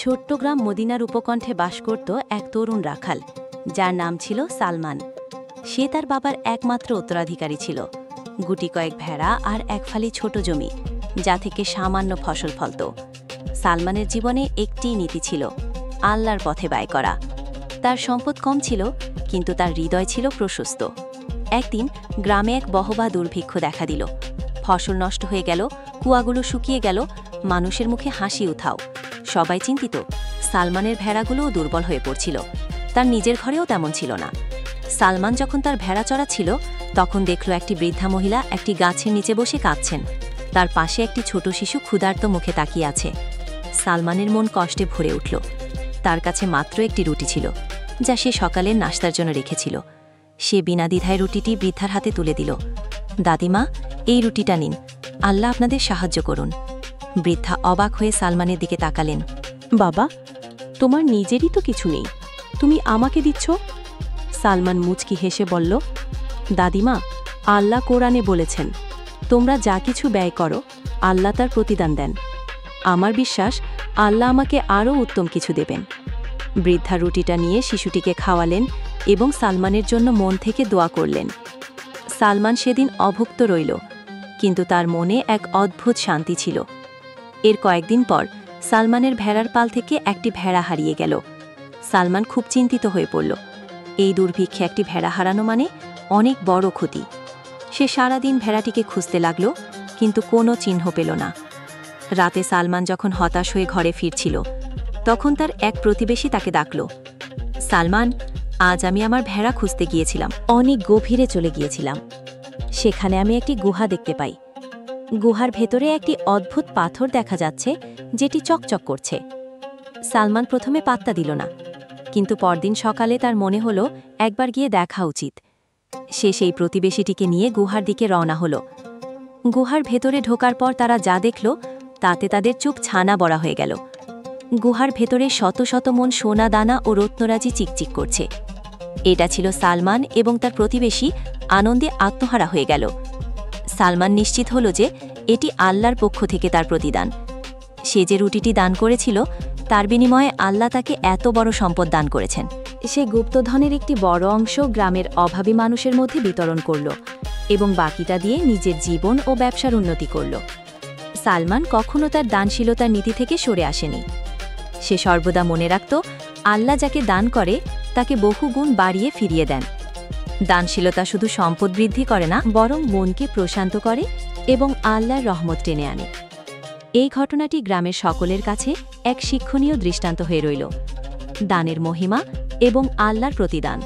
ছোট্ট গ্রাম মদিনার উপকণ্ঠে বাস করত এক তরুণ রাখাল, যার নাম ছিল সালমান। সে তার বাবার একমাত্র উত্তরাধিকারী ছিল। গুটি কয়েক ভেড়া আর এক ফালি ছোট জমি, যা থেকে সামান্য ফসল ফলত। সালমানের জীবনে একটিই নীতি ছিল, আল্লাহর পথে ব্যয় করা। তার সম্পদ কম ছিল, কিন্তু তার হৃদয় ছিল প্রশস্ত। একদিন গ্রামে এক বহবা দুর্ভিক্ষ দেখা দিল। ফসল নষ্ট হয়ে গেল, কুয়াগুলো শুকিয়ে গেল, মানুষের মুখে হাসি উঠাও। সবাই চিন্তিত। সালমানের ভেড়াগুলোও দুর্বল হয়ে পড়ছিল। তার নিজের ঘরেও তেমন ছিল না। সালমান যখন তার ভেড়া চড়াচ্ছিল, তখন দেখল একটি বৃদ্ধা মহিলা একটি গাছের নিচে বসে কাঁদছেন। তার পাশে একটি ছোট শিশু ক্ষুধার্ত মুখে তাকিয়ে আছে। সালমানের মন কষ্টে ভরে উঠল। তার কাছে মাত্র একটি রুটি ছিল, যা সে সকালের নাশতার জন্য রেখেছিল। সে বিনা দ্বিধায় রুটিটি বৃদ্ধার হাতে তুলে দিল। দাদিমা, এই রুটিটা নিন, আল্লাহ আপনাদের সাহায্য করুন। বৃদ্ধা অবাক হয়ে সালমানের দিকে তাকালেন। বাবা, তোমার নিজেরই তো কিছু নেই, তুমি আমাকে দিচ্ছ? সালমান মুচকি হেসে বলল, দাদিমা, আল্লাহ কোরআনে বলেছেন, তোমরা যা কিছু ব্যয় করো, আল্লাহ তার প্রতিদান দেন। আমার বিশ্বাস, আল্লাহ আমাকে আরও উত্তম কিছু দেবেন। বৃদ্ধা রুটিটা নিয়ে শিশুটিকে খাওয়ালেন এবং সালমানের জন্য মন থেকে দোয়া করলেন। সালমান সেদিন অভুক্ত রইল, কিন্তু তার মনে এক অদ্ভুত শান্তি ছিল। এর কয়েকদিন পর সালমানের ভেড়ার পাল থেকে একটি ভেড়া হারিয়ে গেল। সালমান খুব চিন্তিত হয়ে পড়ল। এই দুর্ভিক্ষে একটি ভেড়া হারানো মানে অনেক বড় ক্ষতি। সে সারাদিন ভেড়াটিকে খুঁজতে লাগল, কিন্তু কোনো চিহ্ন পেল না। রাতে সালমান যখন হতাশ হয়ে ঘরে ফিরছিল, তখন তার এক প্রতিবেশী তাকে ডাকল। সালমান, আজ আমি আমার ভেড়া খুঁজতে গিয়েছিলাম, অনেক গভীরে চলে গিয়েছিলাম। সেখানে আমি একটি গুহা দেখতে পাই। গুহার ভেতরে একটি অদ্ভুত পাথর দেখা যাচ্ছে, যেটি চকচক করছে। সালমান প্রথমে পাত্তা দিল না, কিন্তু পরদিন সকালে তার মনে হলো একবার গিয়ে দেখা উচিত। সে সেই প্রতিবেশীটিকে নিয়ে গুহার দিকে রওনা হল। গুহার ভেতরে ঢোকার পর তারা যা দেখল, তাতে তাদের চোখ ছানা বড়া হয়ে গেল। গুহার ভেতরে শত শত মন সোনা দানা ও রত্নরাজি চিকচিক করছে। এটা ছিল সালমান এবং তার প্রতিবেশী আনন্দে আত্মহারা হয়ে গেল। সালমান নিশ্চিত হল যে এটি আল্লাহর পক্ষ থেকে তার প্রতিদান। সে যে রুটিটি দান করেছিল, তার বিনিময়ে আল্লাহ তাকে এত বড় সম্পদ দান করেছেন। সে গুপ্তধনের একটি বড় অংশ গ্রামের অভাবী মানুষের মধ্যে বিতরণ করল এবং বাকিটা দিয়ে নিজের জীবন ও ব্যবসার উন্নতি করল। সালমান কখনও তার দানশীলতার নীতি থেকে সরে আসেনি। সে সর্বদা মনে রাখত, আল্লাহ যাকে দান করে তাকে বহুগুণ বাড়িয়ে ফিরিয়ে দেন। দানশীলতা শুধু সম্পদ বৃদ্ধি করে না, বরং মনকে প্রশান্ত করে এবং আল্লাহর রহমত টেনে আনে। এই ঘটনাটি গ্রামের সকলের কাছে এক শিক্ষণীয় দৃষ্টান্ত হয়ে রইল, দানের মহিমা এবং আল্লাহর প্রতিদান।